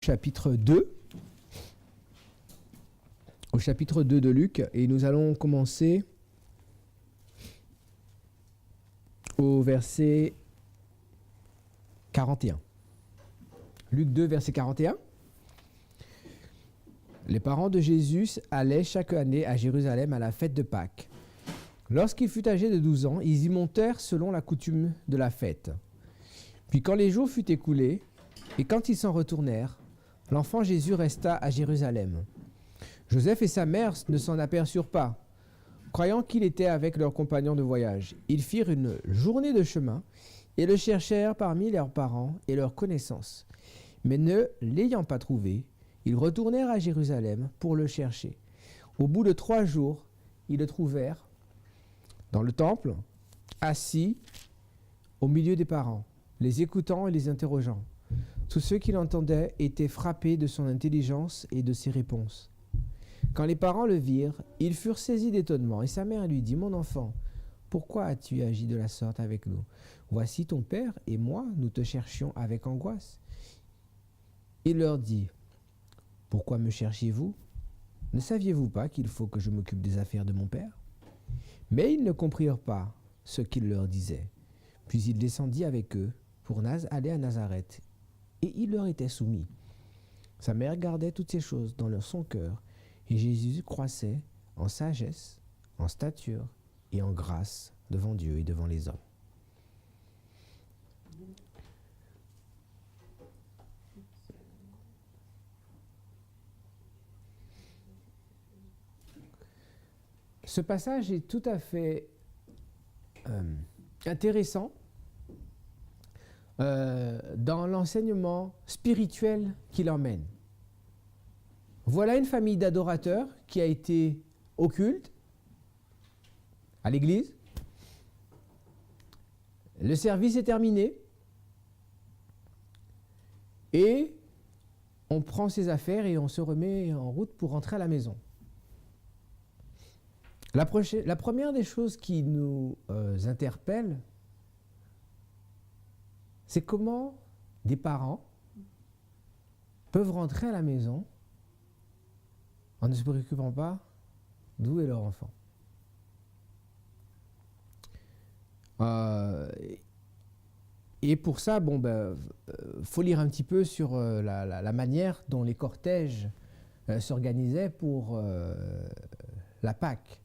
chapitre 2, au chapitre 2 de Luc, et nous allons commencer au verset 41. Luc 2, verset 41. Les parents de Jésus allaient chaque année à Jérusalem à la fête de Pâques. Lorsqu'il fut âgé de 12 ans, ils y montèrent selon la coutume de la fête. Puis quand les jours furent écoulés, et quand ils s'en retournèrent, l'enfant Jésus resta à Jérusalem. Joseph et sa mère ne s'en aperçurent pas, croyant qu'il était avec leurs compagnons de voyage. Ils firent une journée de chemin et le cherchèrent parmi leurs parents et leurs connaissances. Mais ne l'ayant pas trouvé, ils retournèrent à Jérusalem pour le chercher. Au bout de 3 jours, ils le trouvèrent dans le temple, assis au milieu des parents, les écoutant et les interrogeant. Tous ceux qui l'entendaient étaient frappés de son intelligence et de ses réponses. Quand les parents le virent, ils furent saisis d'étonnement, et sa mère lui dit : « Mon enfant, pourquoi as-tu agi de la sorte avec nous ? Voici ton père et moi, nous te cherchions avec angoisse. » Il leur dit : « Pourquoi me cherchiez-vous ? Ne saviez-vous pas qu'il faut que je m'occupe des affaires de mon père ? » Mais ils ne comprirent pas ce qu'il leur disait. Puis il descendit avec eux pour aller à Nazareth, et il leur était soumis. Sa mère gardait toutes ces choses dans son cœur, et Jésus croissait en sagesse, en stature et en grâce devant Dieu et devant les hommes. Ce passage est tout à fait intéressant dans l'enseignement spirituel qu'il emmène. Voilà une famille d'adorateurs qui a été au culte, à l'église. Le service est terminé et on prend ses affaires et on se remet en route pour rentrer à la maison. La première des choses qui nous interpelle, c'est comment des parents peuvent rentrer à la maison en ne se préoccupant pas d'où est leur enfant. Et pour ça, faut lire un petit peu sur la manière dont les cortèges s'organisaient pour la Pâque.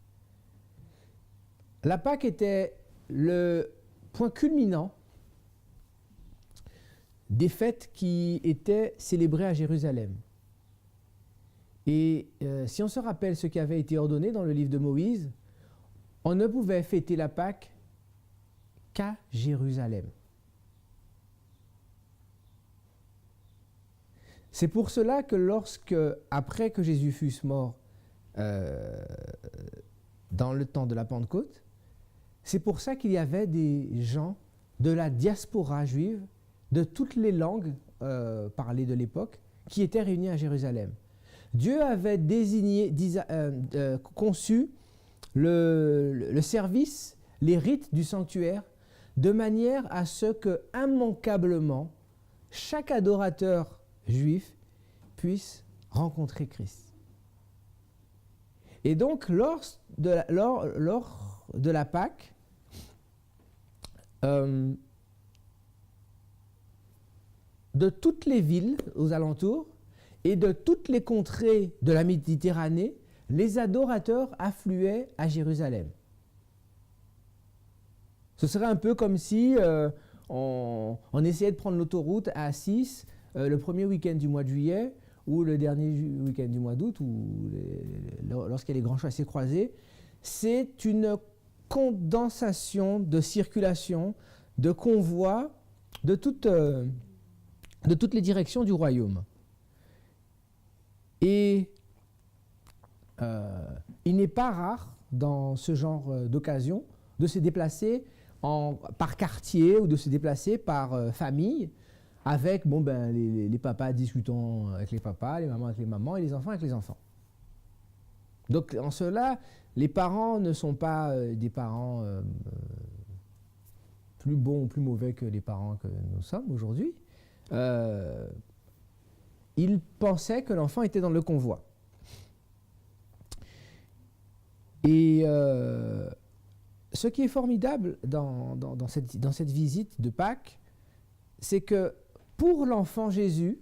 La Pâque était le point culminant des fêtes qui étaient célébrées à Jérusalem. Et si on se rappelle ce qui avait été ordonné dans le livre de Moïse, on ne pouvait fêter la Pâque qu'à Jérusalem. C'est pour cela que après que Jésus fût mort dans le temps de la Pentecôte, c'est pour ça qu'il y avait des gens de la diaspora juive, de toutes les langues parlées de l'époque, qui étaient réunis à Jérusalem. Dieu avait conçu le service, les rites du sanctuaire, de manière à ce que, immanquablement, chaque adorateur juif puisse rencontrer Christ. Et donc, lors de la Pâque, de toutes les villes aux alentours et de toutes les contrées de la Méditerranée, les adorateurs affluaient à Jérusalem. Ce serait un peu comme si on essayait de prendre l'autoroute à 6 le premier week-end du mois de juillet ou le dernier week-end du mois d'août, ou lorsqu'il y a les grands chassés-croisés. C'est une condensation de circulation, de convois, de toutes les directions du royaume. Et il n'est pas rare, dans ce genre d'occasion, de se déplacer par quartier ou de se déplacer par famille, avec les papas discutant avec les papas, les mamans avec les mamans et les enfants avec les enfants. Donc en cela, les parents ne sont pas des parents plus bons ou plus mauvais que les parents que nous sommes aujourd'hui. ils pensaient que l'enfant était dans le convoi. Et ce qui est formidable dans cette visite de Pâques, c'est que pour l'enfant Jésus,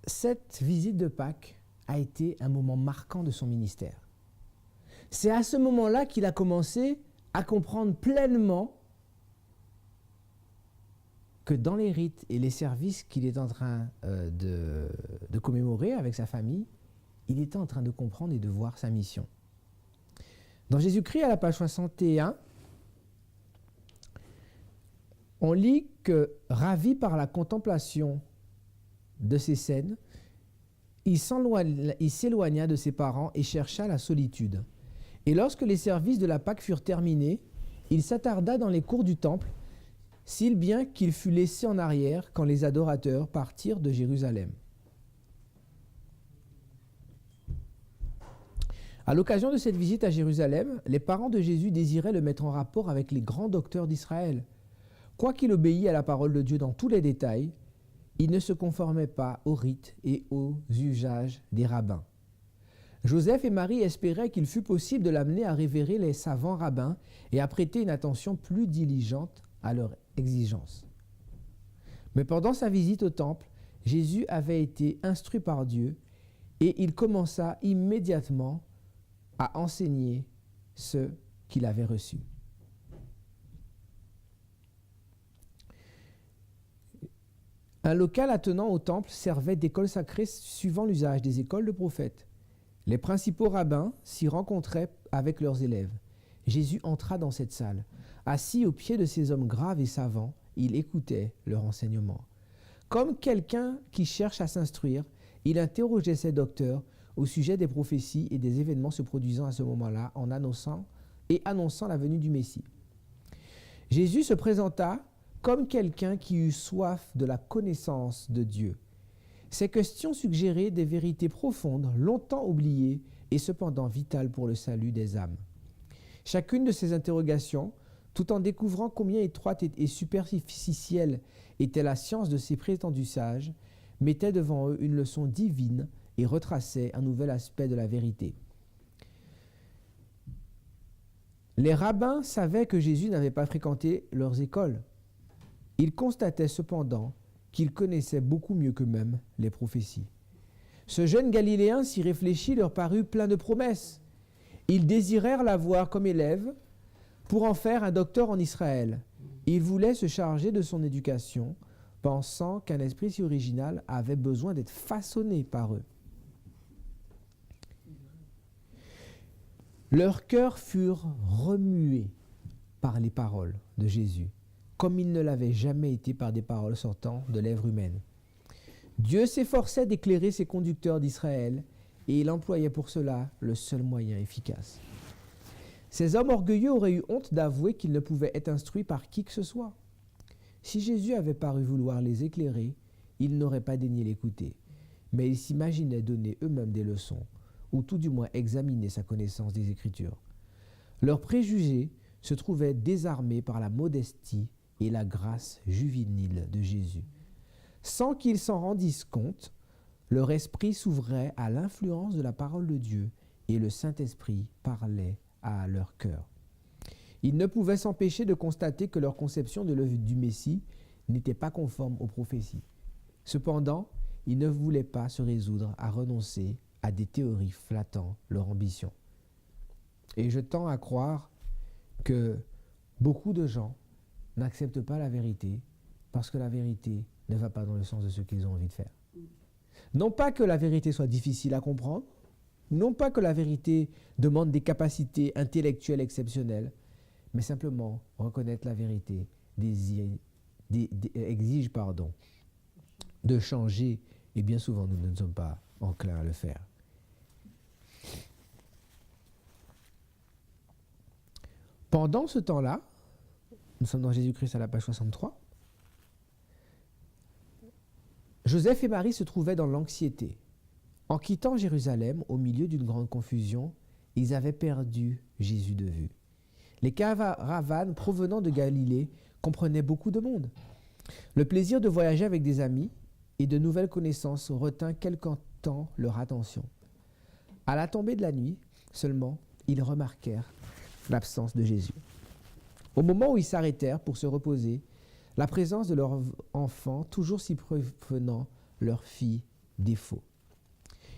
cette visite de Pâques a été un moment marquant de son ministère. C'est à ce moment-là qu'il a commencé à comprendre pleinement que dans les rites et les services qu'il est en train de commémorer avec sa famille, il était en train de comprendre et de voir sa mission. Dans Jésus-Christ, à la page 61, on lit que, ravi par la contemplation de ces scènes, il s'éloigna de ses parents et chercha la solitude. Et lorsque les services de la Pâque furent terminés, il s'attarda dans les cours du temple, si bien qu'il fut laissé en arrière quand les adorateurs partirent de Jérusalem. À l'occasion de cette visite à Jérusalem, les parents de Jésus désiraient le mettre en rapport avec les grands docteurs d'Israël. Quoiqu'il obéit à la parole de Dieu dans tous les détails, il ne se conformait pas aux rites et aux usages des rabbins. Joseph et Marie espéraient qu'il fût possible de l'amener à révérer les savants rabbins et à prêter une attention plus diligente à leurs exigences. Mais pendant sa visite au temple, Jésus avait été instruit par Dieu et il commença immédiatement à enseigner ce qu'il avait reçu. Un local attenant au temple servait d'école sacrée suivant l'usage des écoles de prophètes. Les principaux rabbins s'y rencontraient avec leurs élèves. Jésus entra dans cette salle. Assis au pied de ces hommes graves et savants, il écoutait leur enseignement. Comme quelqu'un qui cherche à s'instruire, il interrogeait ses docteurs au sujet des prophéties et des événements se produisant à ce moment-là en annonçant la venue du Messie. Jésus se présenta comme quelqu'un qui eut soif de la connaissance de Dieu. Ces questions suggéraient des vérités profondes, longtemps oubliées et cependant vitales pour le salut des âmes. Chacune de ces interrogations, tout en découvrant combien étroite et superficielle était la science de ces prétendus sages, mettait devant eux une leçon divine et retraçait un nouvel aspect de la vérité. Les rabbins savaient que Jésus n'avait pas fréquenté leurs écoles. Ils constataient cependant qu'il connaissait beaucoup mieux qu'eux-mêmes les prophéties. Ce jeune Galiléen, s'y réfléchit, leur parut plein de promesses. Ils désirèrent l'avoir comme élève pour en faire un docteur en Israël. Ils voulaient se charger de son éducation, pensant qu'un esprit si original avait besoin d'être façonné par eux. Leurs cœurs furent remués par les paroles de Jésus, comme ils ne l'avaient jamais été par des paroles sortant de lèvres humaines. Dieu s'efforçait d'éclairer ses conducteurs d'Israël et il employait pour cela le seul moyen efficace. Ces hommes orgueilleux auraient eu honte d'avouer qu'ils ne pouvaient être instruits par qui que ce soit. Si Jésus avait paru vouloir les éclairer, ils n'auraient pas daigné l'écouter, mais ils s'imaginaient donner eux-mêmes des leçons, ou tout du moins examiner sa connaissance des Écritures. Leurs préjugés se trouvaient désarmés par la modestie et la grâce juvénile de Jésus. Sans qu'ils s'en rendissent compte, leur esprit s'ouvrait à l'influence de la parole de Dieu et le Saint-Esprit parlait à leur cœur. Ils ne pouvaient s'empêcher de constater que leur conception de l'œuvre du Messie n'était pas conforme aux prophéties. Cependant, ils ne voulaient pas se résoudre à renoncer à des théories flattant leur ambition. Et je tends à croire que beaucoup de gens n'acceptent pas la vérité parce que la vérité ne va pas dans le sens de ce qu'ils ont envie de faire. Non pas que la vérité soit difficile à comprendre, non pas que la vérité demande des capacités intellectuelles exceptionnelles, mais simplement reconnaître la vérité exige de changer, et bien souvent nous ne sommes pas enclins à le faire. Pendant ce temps-là, nous sommes dans Jésus-Christ à la page 63, Joseph et Marie se trouvaient dans l'anxiété. En quittant Jérusalem, au milieu d'une grande confusion, ils avaient perdu Jésus de vue. Les caravanes provenant de Galilée comprenaient beaucoup de monde. Le plaisir de voyager avec des amis et de nouvelles connaissances retint quelque temps leur attention. À la tombée de la nuit, seulement, ils remarquèrent l'absence de Jésus. Au moment où ils s'arrêtèrent pour se reposer, la présence de leur enfant, toujours si prévenant, leur fit défaut.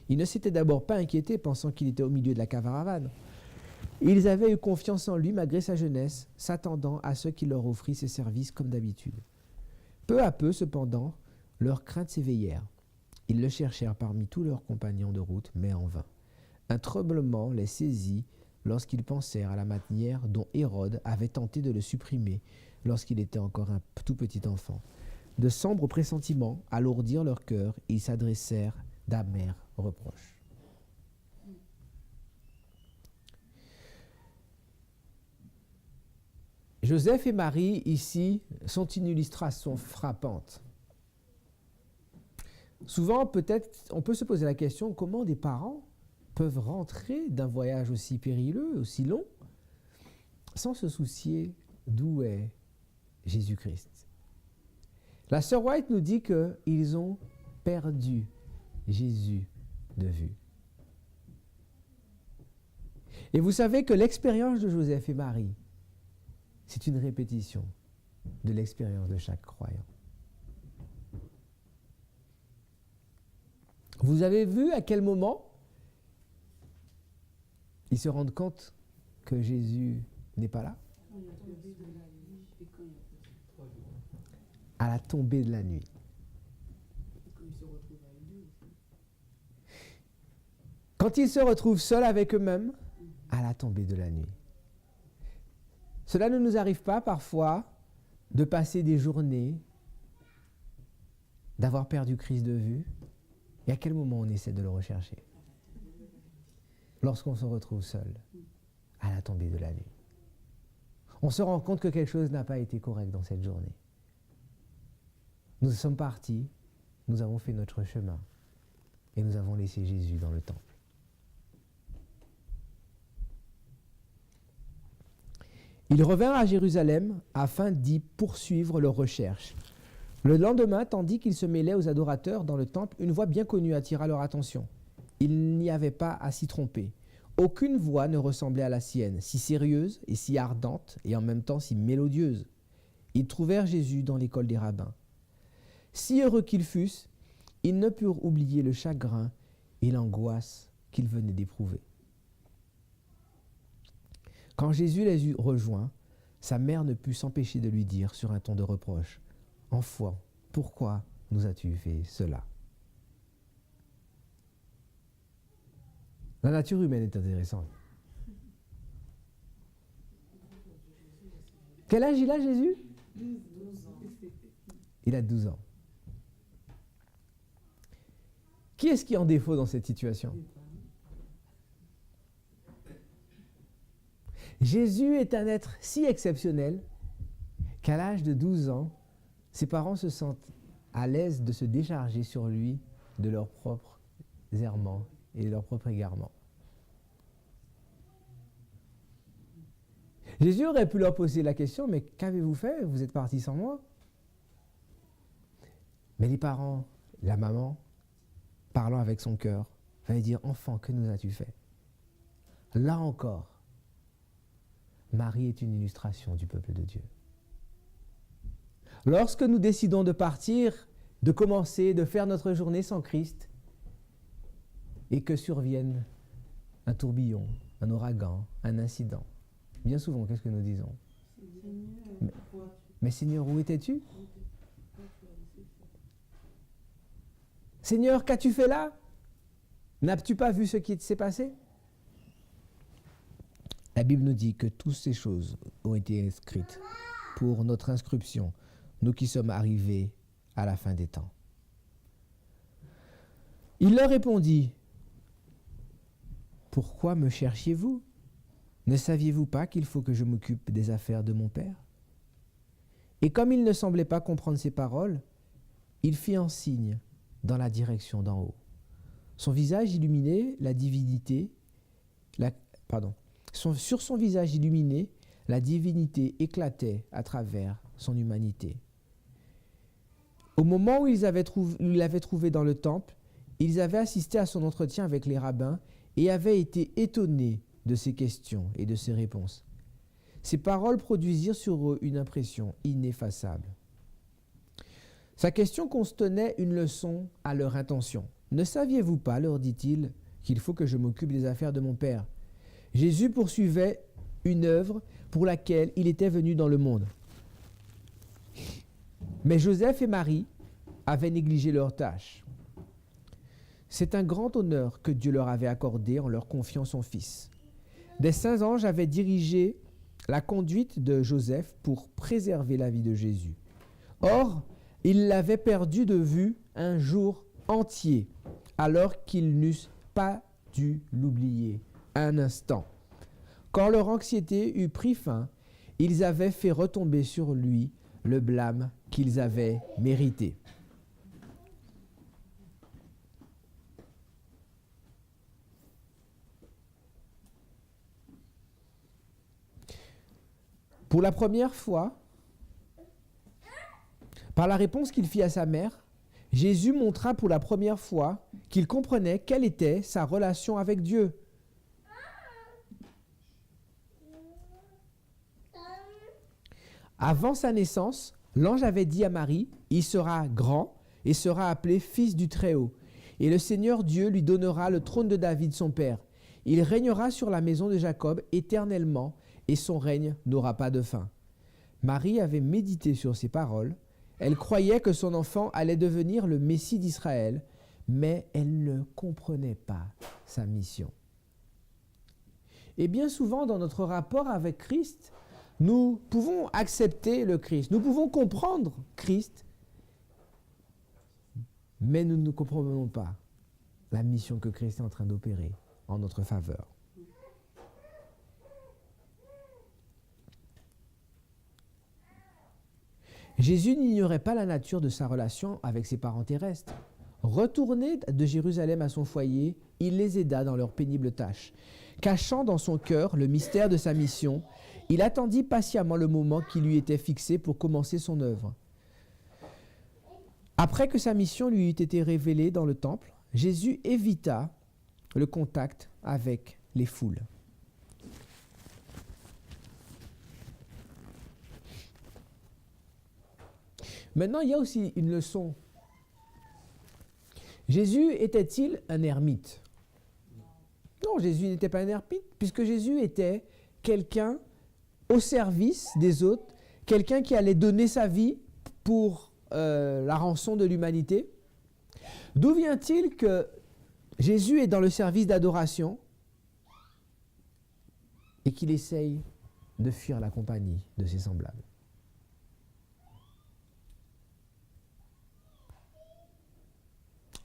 Ils ne s'étaient d'abord pas inquiétés, pensant qu'il était au milieu de la caravane. Ils avaient eu confiance en lui malgré sa jeunesse, s'attendant à ce qu'il leur offrit ses services comme d'habitude. Peu à peu, cependant, leurs craintes s'éveillèrent. Ils le cherchèrent parmi tous leurs compagnons de route, mais en vain. Un tremblement les saisit lorsqu'ils pensèrent à la manière dont Hérode avait tenté de le supprimer lorsqu'il était encore un tout petit enfant. De sombres pressentiments alourdirent leur cœur et ils s'adressèrent d'amers reproches. Joseph et Marie, ici, sont une illustration frappante. Souvent, peut-être, on peut se poser la question, comment des parents peuvent rentrer d'un voyage aussi périlleux, aussi long, sans se soucier d'où est Jésus-Christ. La sœur White nous dit qu'ils ont perdu Jésus de vue. Et vous savez que l'expérience de Joseph et Marie, c'est une répétition de l'expérience de chaque croyant. Vous avez vu à quel moment ils se rendent compte que Jésus n'est pas là? À la tombée de la nuit. Quand ils se retrouvent seuls avec eux-mêmes, à la tombée de la nuit. Cela ne nous arrive pas parfois de passer des journées, d'avoir perdu Christ de vue. Et à quel moment on essaie de le rechercher? Lorsqu'on se retrouve seul, à la tombée de la nuit. On se rend compte que quelque chose n'a pas été correct dans cette journée. Nous sommes partis, nous avons fait notre chemin et nous avons laissé Jésus dans le temple. Ils revinrent à Jérusalem afin d'y poursuivre leurs recherches. Le lendemain, tandis qu'ils se mêlaient aux adorateurs dans le temple, une voix bien connue attira leur attention. Il n'y avait pas à s'y tromper. Aucune voix ne ressemblait à la sienne, si sérieuse et si ardente, et en même temps si mélodieuse. Ils trouvèrent Jésus dans l'école des rabbins. Si heureux qu'ils fussent, ils ne purent oublier le chagrin et l'angoisse qu'ils venaient d'éprouver. Quand Jésus les eut rejoints, sa mère ne put s'empêcher de lui dire sur un ton de reproche, « Enfant, pourquoi nous as-tu fait cela ?» La nature humaine est intéressante. Quel âge il a, Jésus? 12 ans. Il a 12 ans. Qui est-ce qui est en défaut dans cette situation? Jésus est un être si exceptionnel qu'à l'âge de 12 ans, ses parents se sentent à l'aise de se décharger sur lui de leurs propres errements et de leurs propres égarements. Jésus aurait pu leur poser la question, mais qu'avez-vous fait? Vous êtes partis sans moi. Mais les parents, la maman, parlant avec son cœur, va lui dire, enfant, que nous as-tu fait? Là encore, Marie est une illustration du peuple de Dieu. Lorsque nous décidons de partir, de commencer, de faire notre journée sans Christ, et que survienne un tourbillon, un ouragan, un incident, bien souvent, qu'est-ce que nous disons? Mais Seigneur, où étais-tu? Seigneur, qu'as-tu fait là? N'as-tu pas vu ce qui s'est passé? La Bible nous dit que toutes ces choses ont été inscrites pour notre inscription, nous qui sommes arrivés à la fin des temps. Il leur répondit, « Pourquoi me cherchiez-vous? Ne saviez-vous pas qu'il faut que je m'occupe des affaires de mon Père ?» Et comme il ne semblait pas comprendre ces paroles, il fit un signe dans la direction d'en haut. Son visage illuminé, sur son visage illuminé, la divinité éclatait à travers son humanité. Au moment où ils l'avaient trouvé dans le temple, ils avaient assisté à son entretien avec les rabbins et avaient été étonnés de ses questions et de ses réponses. Ces paroles produisirent sur eux une impression ineffaçable. Sa question contenait une leçon à leur intention. « Ne saviez-vous pas, leur dit-il, qu'il faut que je m'occupe des affaires de mon Père ?» Jésus poursuivait une œuvre pour laquelle il était venu dans le monde. Mais Joseph et Marie avaient négligé leur tâche. C'est un grand honneur que Dieu leur avait accordé en leur confiant son Fils. Des saints anges avaient dirigé la conduite de Joseph pour préserver la vie de Jésus. Or, ils l'avaient perdu de vue un jour entier, alors qu'ils n'eussent pas dû l'oublier un instant. Quand leur anxiété eut pris fin, ils avaient fait retomber sur lui le blâme qu'ils avaient mérité. Pour la première fois, par la réponse qu'il fit à sa mère, Jésus montra pour la première fois qu'il comprenait quelle était sa relation avec Dieu. Avant sa naissance, l'ange avait dit à Marie, « Il sera grand et sera appelé Fils du Très-Haut. Et le Seigneur Dieu lui donnera le trône de David son père. Il régnera sur la maison de Jacob éternellement et son règne n'aura pas de fin. » Marie avait médité sur ces paroles. Elle croyait que son enfant allait devenir le Messie d'Israël, mais elle ne comprenait pas sa mission. Et bien souvent, dans notre rapport avec Christ, nous pouvons accepter le Christ, nous pouvons comprendre Christ, mais nous ne comprenons pas la mission que Christ est en train d'opérer en notre faveur. Jésus n'ignorait pas la nature de sa relation avec ses parents terrestres. Retourné de Jérusalem à son foyer, il les aida dans leurs pénibles tâches. Cachant dans son cœur le mystère de sa mission, il attendit patiemment le moment qui lui était fixé pour commencer son œuvre. Après que sa mission lui eut été révélée dans le temple, Jésus évita le contact avec les foules. Maintenant, il y a aussi une leçon. Jésus était-il un ermite? Non, Jésus n'était pas un ermite, puisque Jésus était quelqu'un au service des autres, quelqu'un qui allait donner sa vie pour la rançon de l'humanité. D'où vient-il que Jésus est dans le service d'adoration et qu'il essaye de fuir la compagnie de ses semblables?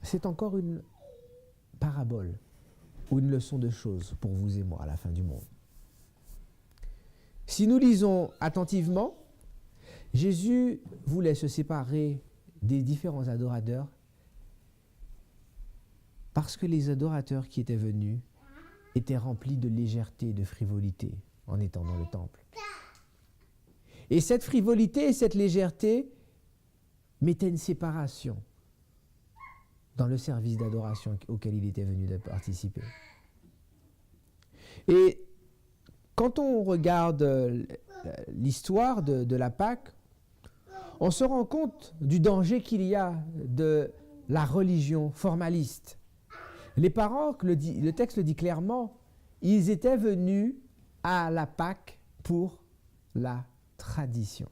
C'est encore une parabole ou une leçon de choses pour vous et moi à la fin du monde. Si nous lisons attentivement, Jésus voulait se séparer des différents adorateurs parce que les adorateurs qui étaient venus étaient remplis de légèreté et de frivolité en étant dans le temple. Et cette frivolité et cette légèreté mettaient une séparation dans le service d'adoration auquel il était venu de participer. Et quand on regarde l'histoire de la Pâque, on se rend compte du danger qu'il y a de la religion formaliste. Les parents, le texte le dit clairement, ils étaient venus à la Pâque pour la tradition.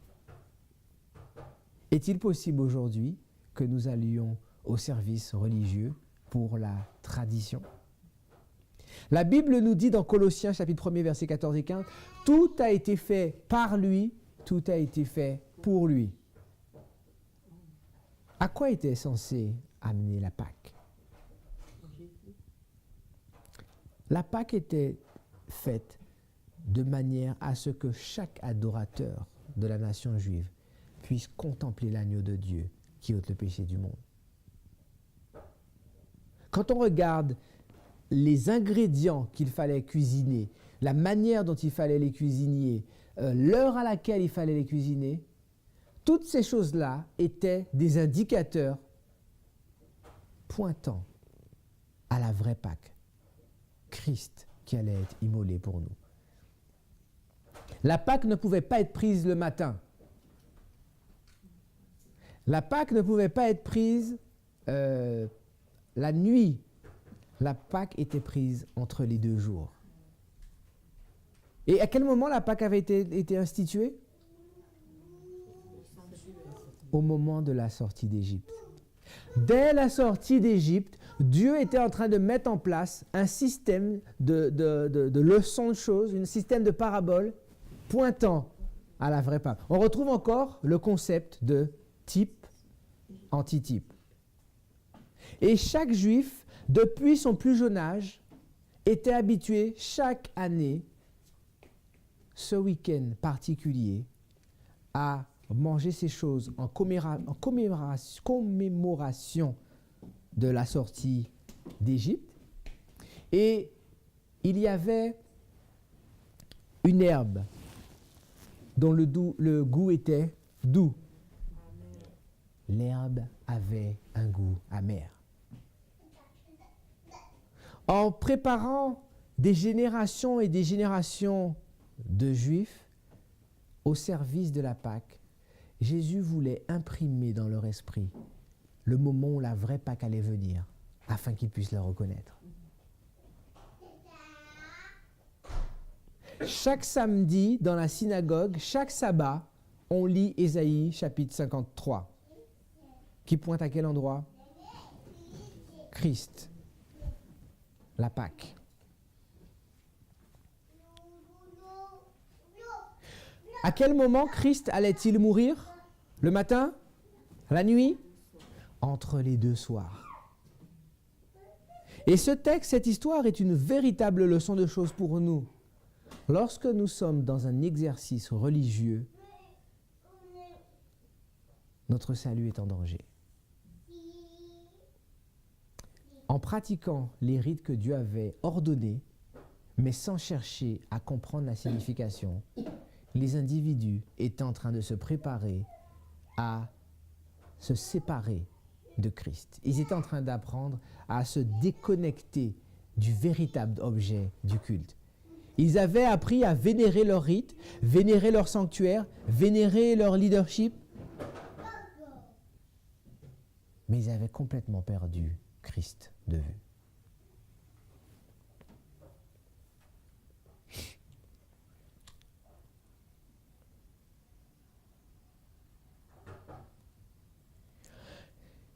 Est-il possible aujourd'hui que nous allions au service religieux pour la tradition? La Bible nous dit dans Colossiens chapitre 1er versets 14 et 15, « Tout a été fait par lui, tout a été fait pour lui. » À quoi était censé amener la Pâque? La Pâque était faite de manière à ce que chaque adorateur de la nation juive puisse contempler l'agneau de Dieu qui ôte le péché du monde. Quand on regarde les ingrédients qu'il fallait cuisiner, la manière dont il fallait les cuisiner, l'heure à laquelle il fallait les cuisiner, Toutes ces choses-là étaient des indicateurs pointant à la vraie Pâque, Christ qui allait être immolé pour nous. La Pâque ne pouvait pas être prise le matin. La Pâque ne pouvait pas être prise la nuit. La Pâque était prise entre les 2 jours. Et à quel moment la Pâque avait été instituée? Au moment de la sortie d'Égypte. Dès la sortie d'Égypte, Dieu était en train de mettre en place un système de leçons de choses, un système de paraboles pointant à la vraie Pâque. On retrouve encore le concept de type, antitype. Et chaque juif, depuis son plus jeune âge, était habitué chaque année, ce week-end particulier, à manger ces choses en commémoration de la sortie d'Égypte. Et il y avait une herbe dont le goût était doux. L'herbe avait un goût amer. En préparant des générations et des générations de Juifs au service de la Pâque, Jésus voulait imprimer dans leur esprit le moment où la vraie Pâque allait venir, afin qu'ils puissent la reconnaître. Chaque samedi, dans la synagogue, chaque sabbat, on lit Ésaïe chapitre 53, qui pointe à quel endroit? Christ, la Pâque. À quel moment Christ allait-il mourir? Le matin? La nuit? Entre les 2 soirs. Et ce texte, cette histoire est une véritable leçon de choses pour nous. Lorsque nous sommes dans un exercice religieux, notre salut est en danger. En pratiquant les rites que Dieu avait ordonnés, mais sans chercher à comprendre la signification, les individus étaient en train de se préparer à se séparer de Christ. Ils étaient en train d'apprendre à se déconnecter du véritable objet du culte. Ils avaient appris à vénérer leurs rites, vénérer leur sanctuaire, vénérer leur leadership, mais ils avaient complètement perdu Christ de vue.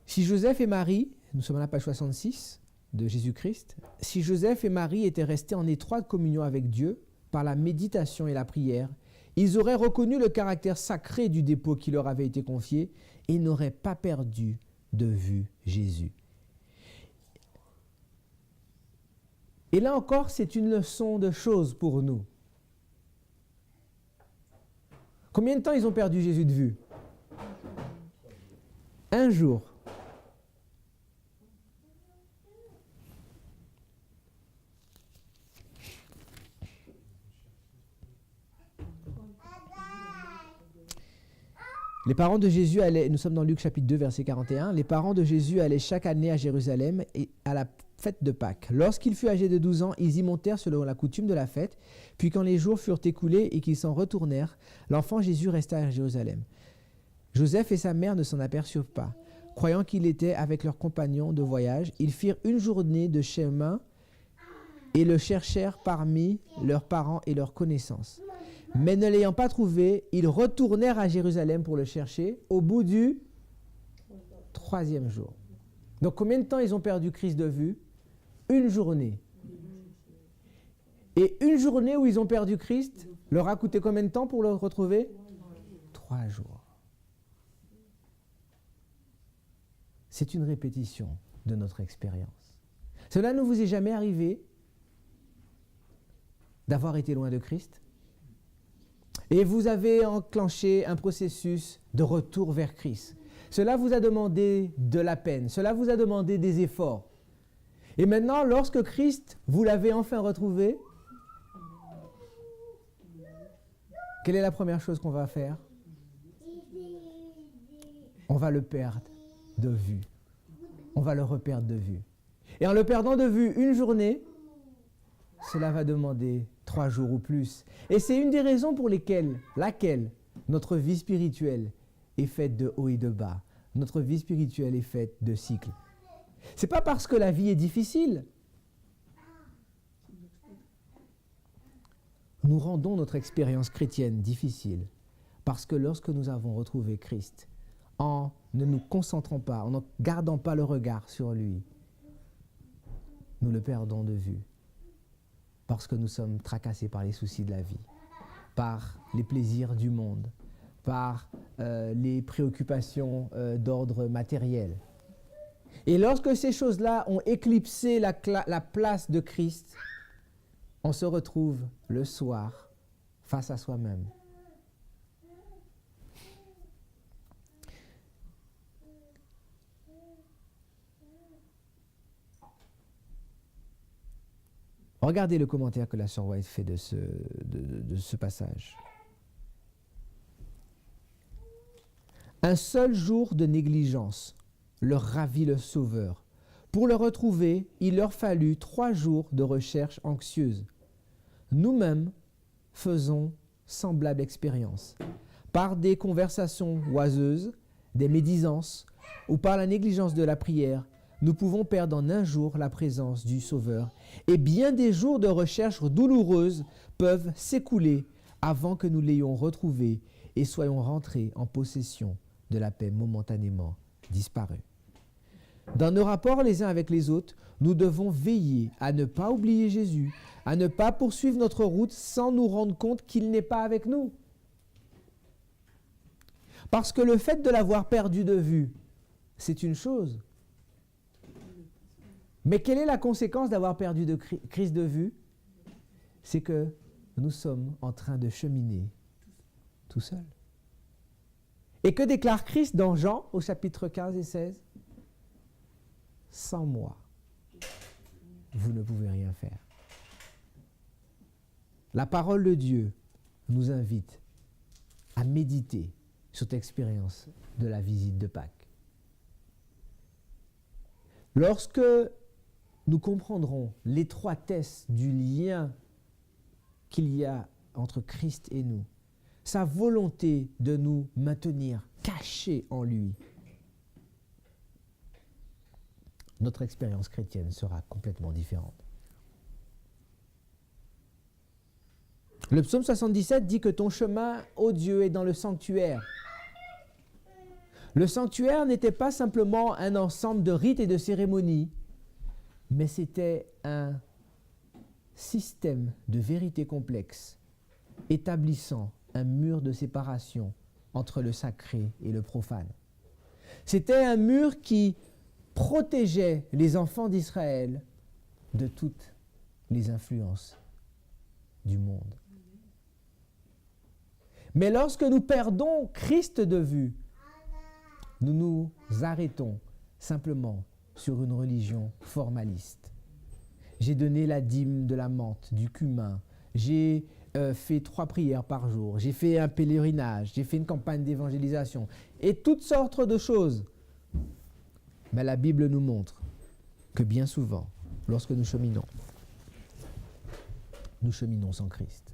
Si Joseph et Marie, nous sommes à la page 66 de Jésus-Christ, si Joseph et Marie étaient restés en étroite communion avec Dieu par la méditation et la prière, ils auraient reconnu le caractère sacré du dépôt qui leur avait été confié et n'auraient pas perdu de vue Jésus. Et là encore, c'est une leçon de choses pour nous. Combien de temps ils ont perdu Jésus de vue? 1 jour. Les parents de Jésus allaient, nous sommes dans Luc chapitre 2, verset 41, les parents de Jésus allaient chaque année à Jérusalem et à la fête de Pâques. Lorsqu'il fut âgé de 12 ans, ils y montèrent selon la coutume de la fête. Puis quand les jours furent écoulés et qu'ils s'en retournèrent, l'enfant Jésus resta à Jérusalem. Joseph et sa mère ne s'en aperçurent pas. Croyant qu'il était avec leurs compagnons de voyage, ils firent une journée de chemin et le cherchèrent parmi leurs parents et leurs connaissances. Mais ne l'ayant pas trouvé, ils retournèrent à Jérusalem pour le chercher au bout du 3e jour. Donc combien de temps ils ont perdu Christ de vue? Une journée. Et une journée où ils ont perdu Christ leur a coûté combien de temps pour le retrouver? 3 jours. C'est une répétition de notre expérience. Cela ne vous est jamais arrivé d'avoir été loin de Christ? Et vous avez enclenché un processus de retour vers Christ. Cela vous a demandé de la peine, cela vous a demandé des efforts. Et maintenant, lorsque Christ, vous l'avez enfin retrouvé, quelle est la première chose qu'on va faire? on va le perdre de vue. On va le reperdre de vue. Et en le perdant de vue une journée, cela va demander 3 jours ou plus. Et c'est une des raisons pour laquelle notre vie spirituelle est faite de haut et de bas. Notre vie spirituelle est faite de cycles. Ce n'est pas parce que la vie est difficile. Nous rendons notre expérience chrétienne difficile parce que lorsque nous avons retrouvé Christ, en ne nous concentrant pas, en ne gardant pas le regard sur lui, nous le perdons de vue parce que nous sommes tracassés par les soucis de la vie, par les plaisirs du monde, par les préoccupations d'ordre matériel. Et lorsque ces choses-là ont éclipsé la place de Christ, on se retrouve le soir face à soi-même. Regardez le commentaire que la sœur White fait de ce passage. Un seul jour de négligence leur ravit le Sauveur. Pour le retrouver, il leur fallut 3 jours de recherche anxieuse. Nous-mêmes faisons semblable expérience. Par des conversations oiseuses, des médisances ou par la négligence de la prière, nous pouvons perdre en un jour la présence du Sauveur et bien des jours de recherche douloureuses peuvent s'écouler avant que nous l'ayons retrouvé et soyons rentrés en possession de la paix momentanément disparue. Dans nos rapports les uns avec les autres, nous devons veiller à ne pas oublier Jésus, à ne pas poursuivre notre route sans nous rendre compte qu'il n'est pas avec nous. Parce que le fait de l'avoir perdu de vue, c'est une chose. Mais quelle est la conséquence d'avoir perdu de Christ de vue? C'est que nous sommes en train de cheminer tout seuls. Et que déclare Christ dans Jean au chapitre 15 et 16? Sans moi, vous ne pouvez rien faire. La parole de Dieu nous invite à méditer sur cette expérience de la visite de Pâques. Lorsque nous comprendrons l'étroitesse du lien qu'il y a entre Christ et nous, sa volonté de nous maintenir cachés en lui, notre expérience chrétienne sera complètement différente. Le psaume 77 dit que ton chemin, ô Dieu, est dans le sanctuaire. Le sanctuaire n'était pas simplement un ensemble de rites et de cérémonies, mais c'était un système de vérité complexe, établissant un mur de séparation entre le sacré et le profane. C'était un mur qui protégeait les enfants d'Israël de toutes les influences du monde. Mais lorsque nous perdons Christ de vue, nous nous arrêtons simplement sur une religion formaliste. J'ai donné la dîme de la menthe, du cumin, j'ai fait 3 prières par jour, j'ai fait un pèlerinage, j'ai fait une campagne d'évangélisation et toutes sortes de choses. Mais la Bible nous montre que bien souvent, lorsque nous cheminons sans Christ.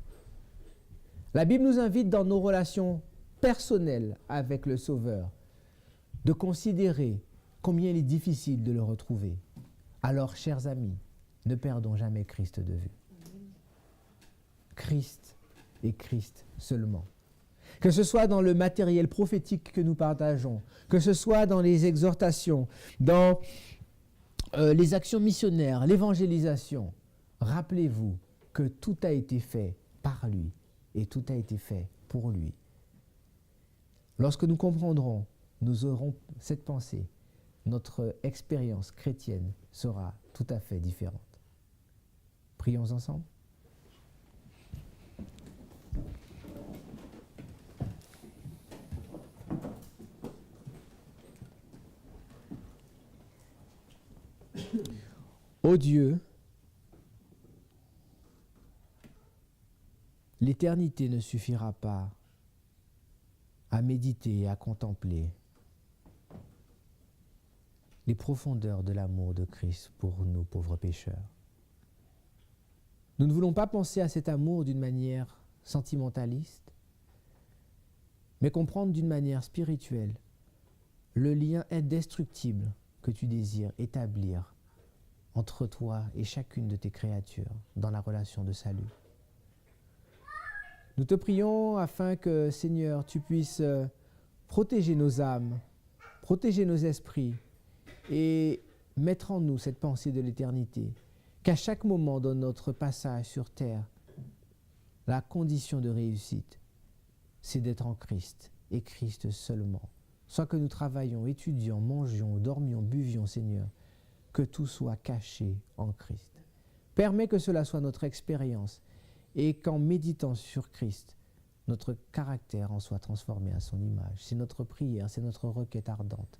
La Bible nous invite dans nos relations personnelles avec le Sauveur de considérer combien il est difficile de le retrouver. Alors, chers amis, ne perdons jamais Christ de vue. Christ et Christ seulement. Que ce soit dans le matériel prophétique que nous partageons, que ce soit dans les exhortations, dans les actions missionnaires, l'évangélisation, rappelez-vous que tout a été fait par lui et tout a été fait pour lui. Lorsque nous comprendrons, nous aurons cette pensée, notre expérience chrétienne sera tout à fait différente. Prions ensemble. Ô Dieu, l'éternité ne suffira pas à méditer et à contempler les profondeurs de l'amour de Christ pour nous pauvres pécheurs. Nous ne voulons pas penser à cet amour d'une manière sentimentaliste, mais comprendre d'une manière spirituelle le lien indestructible que tu désires établir entre toi et chacune de tes créatures dans la relation de salut. Nous te prions afin que, Seigneur, tu puisses protéger nos âmes, protéger nos esprits et mettre en nous cette pensée de l'éternité, qu'à chaque moment de notre passage sur terre, la condition de réussite, c'est d'être en Christ et Christ seulement. Soit que nous travaillions, étudions, mangions, dormions, buvions, Seigneur, que tout soit caché en Christ. Permets que cela soit notre expérience et qu'en méditant sur Christ, notre caractère en soit transformé à son image. C'est notre prière, c'est notre requête ardente.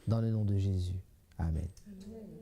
Dans le nom de Jésus. Amen. Amen.